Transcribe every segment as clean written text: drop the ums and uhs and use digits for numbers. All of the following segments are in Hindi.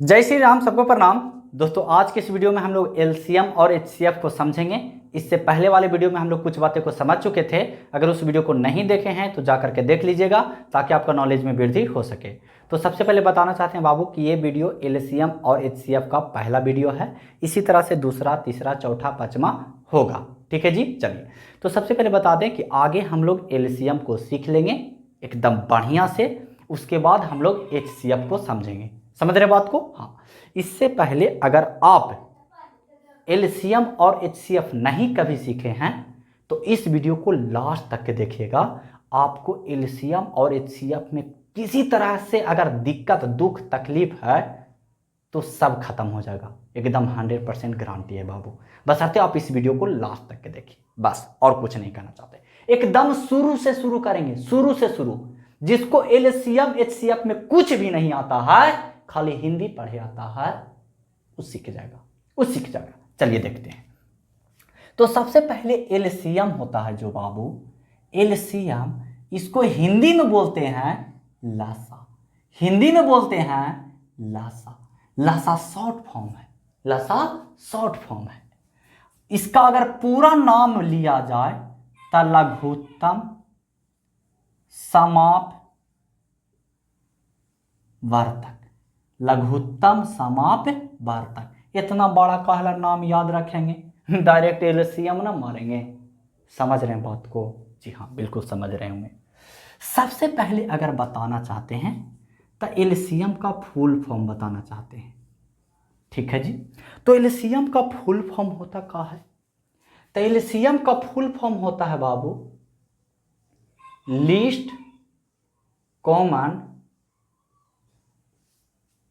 जय श्री राम, सबको प्रणाम। दोस्तों, आज के इस वीडियो में हम लोग एलसीएम और एचसीएफ को समझेंगे। इससे पहले वाले वीडियो में हम लोग कुछ बातें को समझ चुके थे। अगर उस वीडियो को नहीं देखे हैं तो जा करके देख लीजिएगा ताकि आपका नॉलेज में वृद्धि हो सके। तो सबसे पहले बताना चाहते हैं बाबू कि ये वीडियो एलसीएम और एचसीएफ का पहला वीडियो है। इसी तरह से दूसरा, तीसरा, चौथा, पाँचवा होगा। ठीक है जी। चलिए, तो सबसे पहले बता दें कि आगे हम लोग एलसीएम को सीख लेंगे एकदम बढ़िया से। उसके बाद हम लोग एचसीएफ को समझेंगे। समझ रहे बात को? हाँ। इससे पहले अगर आप एलसीएम और एचसीएफ नहीं कभी सीखे हैं तो इस वीडियो को लास्ट तक के देखिएगा। आपको एलसीएम और एचसीएफ में किसी तरह से अगर दिक्कत, दुख, तकलीफ है तो सब खत्म हो जाएगा। एकदम 100% गारंटी है बाबू। बशर्ते आप इस वीडियो को लास्ट तक के देखिए, बस और कुछ नहीं कहना चाहते। एकदम शुरू से शुरू करेंगे, शुरू से शुरू। जिसको एलसीएम एचसीएफ में कुछ भी नहीं आता है, खाली हिंदी पढ़े आता है, वो सीख जाएगा, वो सीख जाएगा। चलिए देखते हैं। तो सबसे पहले एलसीएम होता है जो बाबू, एलसीएम इसको हिंदी में बोलते हैं लासा। हिंदी में बोलते हैं लासा। लासा शॉर्ट फॉर्म है। लासा शॉर्ट फॉर्म है। इसका अगर पूरा नाम लिया जाए तो लघुत्तम समाप वर्तक। लघुत्तम समाप वर्तक। इतना बड़ा कहला नाम याद रखेंगे, डायरेक्ट एलसीएम ना मारेंगे। समझ रहे हैं बात को? जी हाँ, बिल्कुल समझ रहे होंगे। सबसे पहले अगर बताना चाहते हैं तो एलसीएम का फुल फॉर्म बताना चाहते हैं। ठीक है जी। तो एलसीएम का फुल फॉर्म होता क्या है? तो एलसीएम का फुल फॉर्म होता है बाबू least common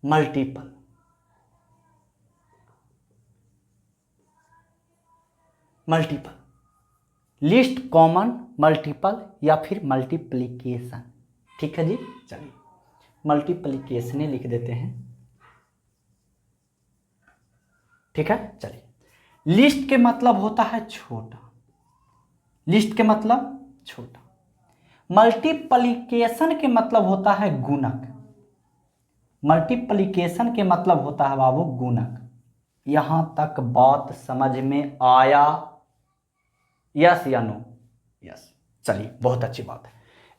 multiple. Multiple, least common multiple या फिर मल्टीप्लिकेशन। ठीक है जी। चलिए, मल्टीप्लिकेशन लिख देते हैं। ठीक है। चलिए, लिस्ट के मतलब होता है छोटा। लिस्ट के मतलब छोटा। मल्टीप्लिकेशन के मतलब होता है गुणक। मल्टीप्लिकेशन के मतलब होता है बाबू गुणक। यहां तक बात समझ में आया? यस या नो? यस। चलिए, बहुत अच्छी बात है।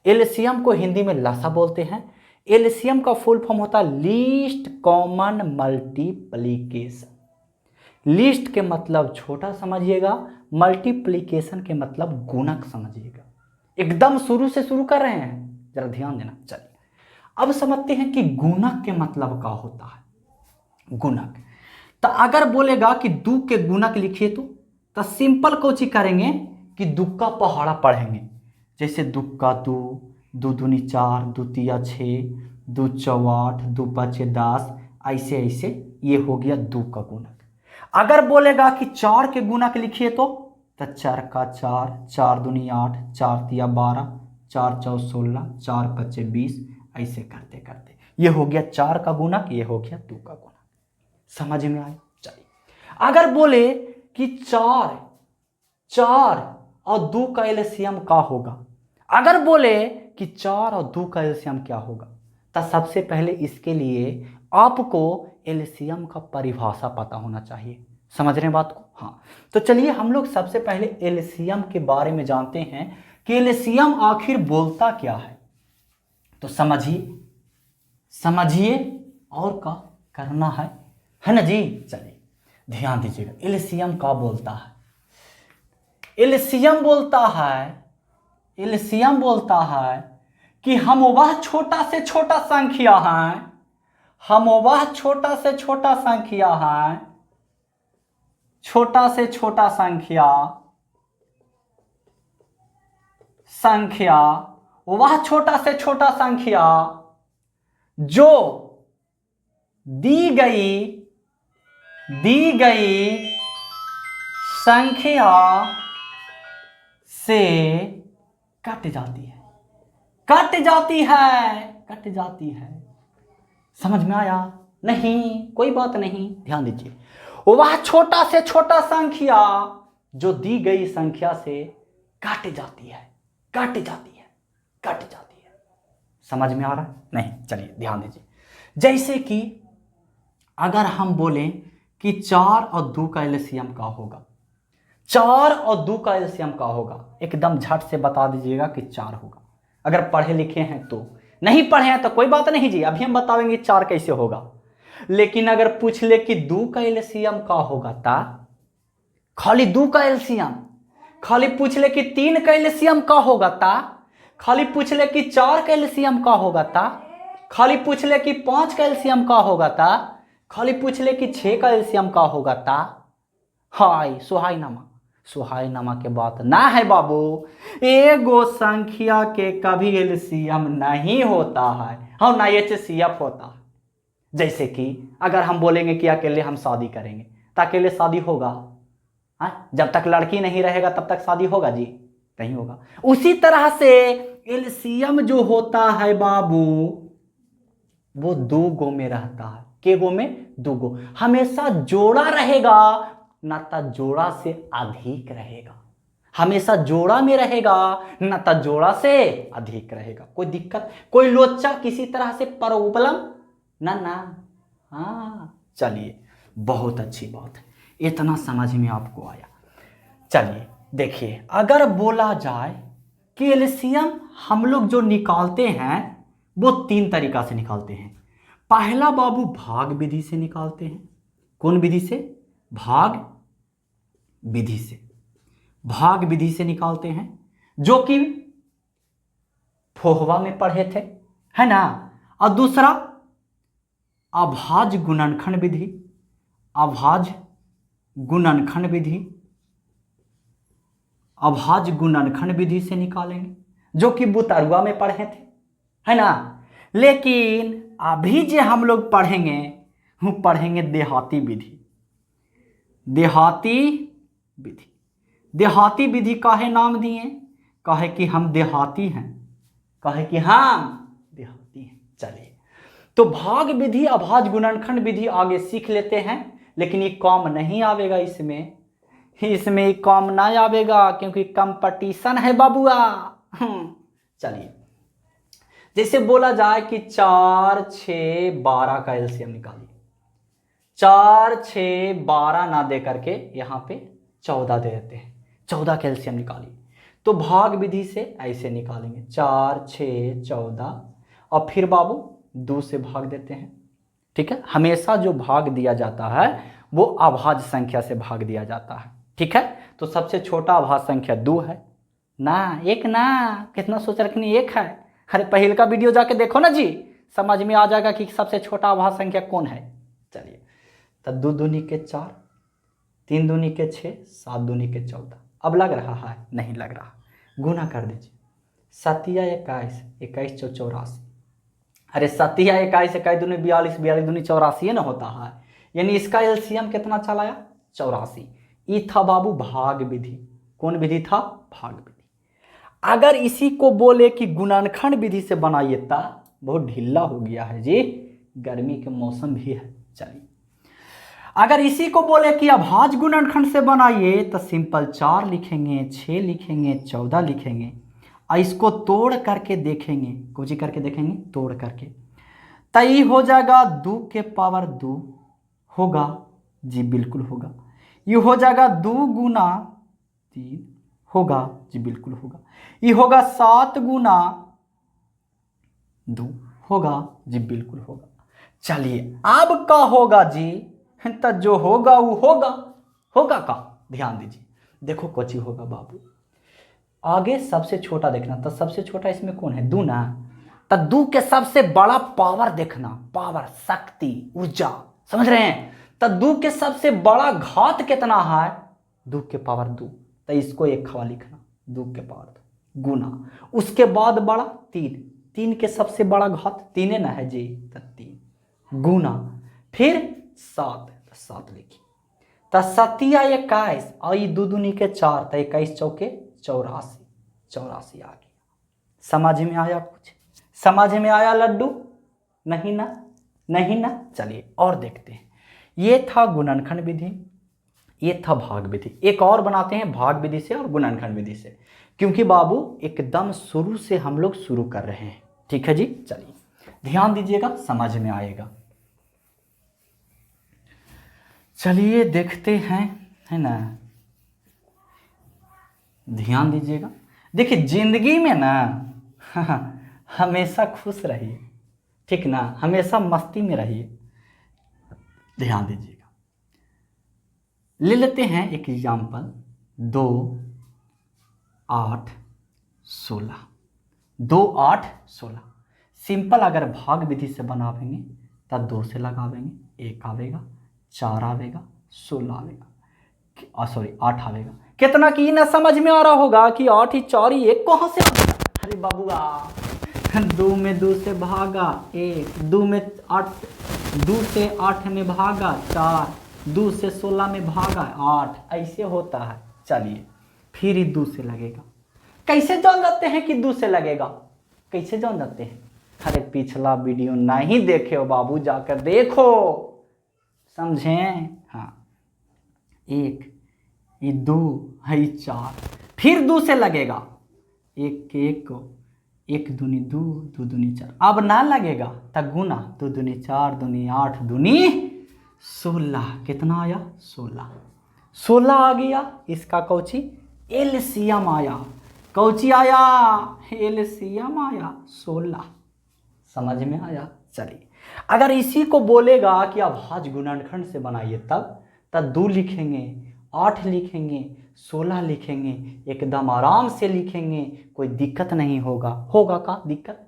एलसीएम को हिंदी में लासा बोलते हैं। एलसीएम का फुल फॉर्म होता है लीस्ट कॉमन मल्टीप्लिकेशन। लिस्ट के मतलब छोटा समझिएगा, मल्टीप्लिकेशन के मतलब गुणक समझिएगा। एकदम शुरू से शुरू कर रहे हैं, जरा ध्यान देना। चलिए, अब समझते हैं कि गुणक के मतलब क्या होता है। गुणक तो अगर बोलेगा कि दू के गुणक लिखिए तो सिंपल कोची करेंगे कि दू का पहाड़ा पढ़ेंगे। जैसे दू का दू, दू दूनी 4, दू तिया 6, दू चौवा 8, दू पाँचे 10, ऐसे ऐसे ये हो गया दू का गुणक। अगर बोलेगा कि 4 के गुणक लिखिए तो 4 का 4, 4 दूनी 8, 4 तिया 12, 4 चौ 16, 4 पच्चे 20, ऐसे करते करते ये हो गया 4 का गुणक, ये हो गया 2 का गुणक। समझ में आया? चलिए, अगर बोले कि 4 और 2 का एलसीएम क्या होगा, अगर बोले कि 4 और 2 का एलसीएम क्या होगा, तो सबसे पहले इसके लिए आपको एलसीएम का परिभाषा पता होना चाहिए। समझ रहे हैं बात को? हाँ। तो चलिए हम लोग सबसे पहले एलसीएम के बारे में जानते हैं कि एलसीएम आखिर बोलता क्या है। तो समझिए, समझिए और क्या करना है ना जी। चलिए ध्यान दीजिएगा, एलसीएम क्या बोलता है। एलसीएम बोलता है, एलसीएम बोलता है कि हम वह छोटा से छोटा संख्या हैं, हम वह छोटा से छोटा संख्या हैं, छोटा से छोटा संख्या वह छोटा से छोटा संख्या जो दी गई संख्या से कट जाती है। कट जाती है, कट जाती है। समझ में आया? नहीं, कोई बात नहीं, ध्यान दीजिए। वह छोटा से छोटा संख्या जो दी गई संख्या से कट जाती है, कट जाती है, कट जाती है। समझ में आ रहा है? नहीं। चलिए ध्यान दीजिए। जैसे कि अगर हम बोलें कि 4 और 2 का एलसीएम का होगा, 4 और 2 का एलसीएम का होगा, एकदम झट से बता दीजिएगा कि 4 होगा। अगर पढ़े लिखे हैं तो, नहीं पढ़े हैं तो कोई बात नहीं जी, अभी हम बताएंगे 4 कैसे होगा। लेकिन अगर पूछ ले कि 2 का एलसीएम का होगा ता, खाली 2 का एलसीएम, खाली पूछ ले कि 3 का एलसीएम का होगा ता, खाली पूछ ले कि 4 का एलसीएम का होगा ता, खाली पूछ ले कि 5 का एलसीएम का होगा ता, खाली पूछ ले कि 6 का एलसीएम का होगा ता, हाय सुहाईनामा, सुहाईनामा के बात ना है बाबू। एगो संख्या के कभी एलसीएम नहीं होता है और ना एचसीएफ होता है। जैसे कि अगर हम बोलेंगे कि अकेले हम शादी करेंगे तो अकेले शादी होगा? हाँ, जब तक लड़की नहीं रहेगा तब तक शादी होगा जी? नहीं होगा। उसी तरह से एलसीएम जो होता है बाबू वो 2 गो में रहता है। के गो में? 2 गो। हमेशा जोड़ा रहेगा, ना तो जोड़ा से अधिक रहेगा। हमेशा जोड़ा में रहेगा, ना तो जोड़ा से अधिक रहेगा। कोई दिक्कत, कोई लोचा, किसी तरह से प्रॉब्लम ना ना। हाँ चलिए, बहुत अच्छी बात है, इतना समझ में आपको आया। चलिए देखिए, अगर बोला जाए कि एलसीएम हम लोग जो निकालते हैं वो 3 तरीका से निकालते हैं। पहला बाबू भाग विधि से निकालते हैं। कौन विधि से? भाग विधि से। भाग विधि से निकालते हैं, जो कि फोहवा में पढ़े थे, है ना। और दूसरा अभाज्य गुणनखंड विधि। अभाज्य गुणनखंड विधि, अभाज्य गुणनखंड विधि से निकालेंगे, जो कि बुतरुआ में पढ़े थे, है ना। लेकिन अभी जो हम लोग पढ़ेंगे वो पढ़ेंगे देहाती विधि। देहाती विधि। देहाती विधि काहे नाम दिए? काहे कि हम देहाती हैं, काहे कि हम देहाती हैं। चलिए, तो भाग विधि, अभाज्य गुणनखंड विधि आगे सीख लेते हैं, लेकिन ये काम नहीं आवेगा इसमें, इसमें काम ना आवेगा क्योंकि कंपटीशन है बाबुआ। चलिए, जैसे बोला जाए कि 4, 6, 12 का एलसीएम निकालिए। 4, 6, 12 ना दे करके यहाँ पे 14 दे देते हैं, 14 का एलसीएम निकालिए। तो भाग विधि से ऐसे निकालेंगे 4, 6, 14 और फिर बाबू 2 से भाग देते हैं। ठीक है, हमेशा जो भाग दिया जाता है वो अभाज्य संख्या से भाग दिया जाता है। ठीक है, तो सबसे छोटा अभाज्य संख्या 2 है ना, 1 ना, कितना सोच रखनी 1 है। अरे पहले का वीडियो जाके देखो ना जी, समझ में आ जाएगा कि सबसे छोटा अभाज्य संख्या कौन है। चलिए, तो 2 दूनी के 4, 3 दूनी के 6, 7 दूनी के 14। अब लग रहा है? नहीं लग रहा। गुना कर दीजिए, 7 या 21, 21 चौ 84। अरे 7 या 21, 21 दूनी 42, 42 दूनी 84 ना होता है। यानी इसका एलसीएम कितना चला आया? 84। ये था बाबू भाग विधि। कौन विधि था? भाग विधि। अगर इसी को बोले कि गुणनखंड विधि से बनाइए ता बहुत ढीला हो गया है जी, गर्मी के मौसम भी है। चलिए, अगर इसी को बोले कि अभाज्य गुणनखंड से बनाइए तो सिंपल 4 लिखेंगे, 6 लिखेंगे, 14 लिखेंगे और इसको तोड़ करके देखेंगे। कुछ करके देखेंगे, तोड़ करके, तो ये हो जाएगा 2 के पावर 2 होगा जी, बिल्कुल होगा। ये हो जाएगा 2 गुना 3 होगा जी, बिल्कुल होगा। ये होगा 7 गुना 2 होगा जी, बिल्कुल होगा। चलिए, अब का होगा जी? तो जो होगा वो होगा। होगा का? ध्यान दीजिए, देखो कोची होगा बाबू। आगे सबसे छोटा देखना, तो सबसे छोटा इसमें कौन है? 2 ना। तो 2 के सबसे बड़ा पावर देखना, पावर, शक्ति, ऊर्जा, समझ रहे हैं। तो 2 के सबसे बड़ा घात कितना है? 2 के पावर 2। तो इसको 1 खवा लिखना, 2 के पावर 2 गुना, उसके बाद बड़ा 3, 3 के सबसे बड़ा घात 3 ना है जी, तो 3 गुना, फिर 7, 7 लिखिए। तो 7 या 21 और 2 दूनी के 4, तो 21 चौके 84, 84 आ गया। समझ में आया? कुछ समझ में आया लड्डू? नहीं ना, नहीं ना। चलिए और देखते हैं। ये था गुणनखंड विधि, ये था भाग विधि। एक और बनाते हैं भाग विधि से और गुणनखंड विधि से, क्योंकि बाबू एकदम शुरू से हम लोग शुरू कर रहे हैं। ठीक है जी, चलिए ध्यान दीजिएगा, समझ में आएगा। चलिए देखते हैं, है ना। ध्यान दीजिएगा, देखिए जिंदगी में ना हमेशा खुश रहिए, ठीक ना, हमेशा मस्ती में रहिए। ध्यान दीजिएगा, ले लेते हैं एक एग्जाम्पल, 2 8 16, 2 8 16। सिंपल अगर भाग विधि से बनावेंगे तब 2 से लगावेंगे, 1 आवेगा, 4 आवेगा, 16 आवेगा, सॉरी 8 आवेगा। कितना की ना समझ में आ रहा होगा कि 8 ही 4 ही 1 कहाँ से आवेगा? अरे बाबूआ, 2 में 2 से भागा 1, 2 में 8, 2 से 8 में भागा 4, 2 से 16 में भागा 8, ऐसे होता है। चलिए फिर ही 2 से लगेगा। कैसे जान जाते हैं कि 2 से लगेगा? कैसे जान जाते हैं? अरे पिछला वीडियो नहीं देखे हो बाबू, जाकर देखो, समझें? हाँ, 1 ये 2 है 4, फिर 2 से लगेगा, 1 के 1 को, 1 दूनी 2, 2 दूनी 4। अब ना लगेगा तब गुना, 2 दूनी 4, दूनी 8, दूनी 16। कितना आया? 16। 16 आ गया, इसका कौची एलसीएम आया। कौची आया? एलसीएम आया 16। समझ में आया? चलिए, अगर इसी को बोलेगा कि अभाज्य गुणनखंड से बनाइए तब 2 लिखेंगे, 8 लिखेंगे, 16 लिखेंगे, एकदम आराम से लिखेंगे, कोई दिक्कत नहीं होगा। होगा का दिक्कत?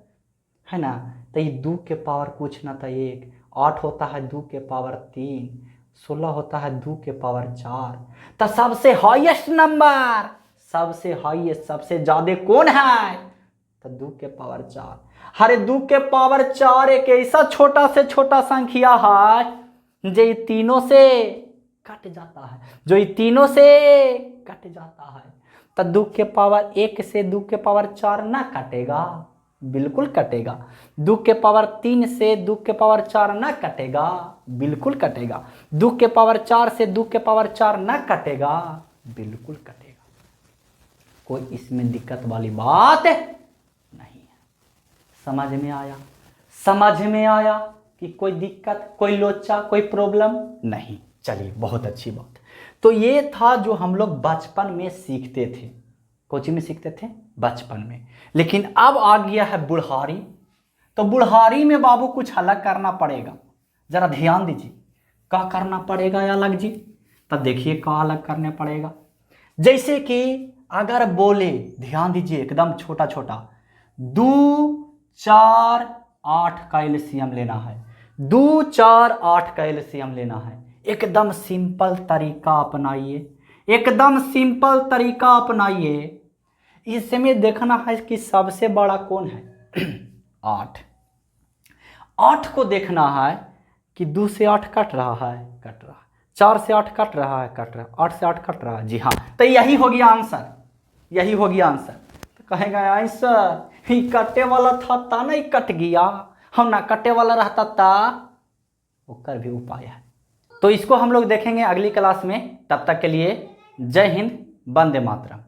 है ना। तो ये 2 के पावर कुछ ना था 1, 8 होता है 2 के पावर 3, 16 होता है 2 के पावर 4। तो सबसे हाईएस्ट नंबर, सबसे हाईएस्ट, सबसे ज्यादा कौन है? तो 2 के पावर 4। अरे 2 के पावर 4 एक ऐसा छोटा से छोटा संख्या है जो ये तीनों से कट जाता है, जो ये तीनों से कट जाता है। तो 2 के पावर 1 से 2 के पावर 4 ना कटेगा? बिल्कुल कटेगा। 2 के पावर 3 से 2 के पावर 4 ना कटेगा? बिल्कुल कटेगा। 2 के पावर 4 से 2 के पावर 4 ना कटेगा? बिल्कुल कटेगा। कोई इसमें दिक्कत वाली बात नहीं है। समझ में आया? समझ में आया कि कोई दिक्कत, कोई लोचा, कोई प्रॉब्लम नहीं। चलिए, बहुत अच्छी बात। तो ये था जो हम लोग बचपन में सीखते थे। कोचिंग में सीखते थे बचपन में, लेकिन अब आ गया है बुढ़ारी। तो बुढ़ारी में बाबू कुछ अलग करना पड़ेगा। जरा ध्यान दीजिए, क्या करना पड़ेगा अलग जी? तब देखिए क्या अलग करने पड़ेगा। जैसे कि अगर बोले, ध्यान दीजिए, एकदम छोटा छोटा, 2 4 8 का एलसीएम लेना है, 2 4 8 का एलसीएम लेना है। एकदम सिंपल तरीका अपनाइए, एकदम सिंपल तरीका अपनाइए। इसमें देखना है कि सबसे बड़ा कौन है? 8। 8 को देखना है कि 2 से 8 कट रहा है, कट रहा है, 4 से 8 कट रहा है, कट रहा है, 8 से 8 कट रहा है। जी हाँ, तो यही हो गया आंसर, यही हो गया आंसर। तो कहेगा आंसर ही कटे वाला था ता नहीं कट गया, हम ना कटे वाला रहता ता, ओकर भी उपाय है। तो इसको हम लोग देखेंगे अगली क्लास में। तब तक के लिए जय हिंद, वंदे मातरम।